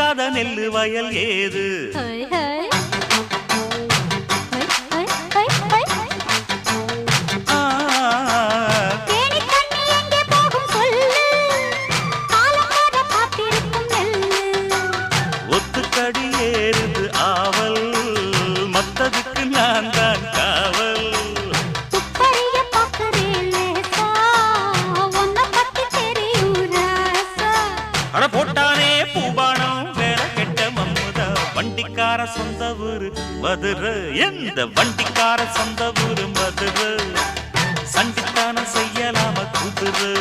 விதைக்காத நெல்லு வயல் ஏது ஒத்துக்கடி ஏறுது ஆவல் மத்ததுக்கு நான் தான் காவல் அட போட்டானே பூபானம் வேற கெட்ட மம்முதா வண்டிக்கார சொந்த ஊரு மதுரை எந்த வண்டிக்கார சொந்த ஊரு மதுரை சண்டித்தானம் செய்யலாம குதிரை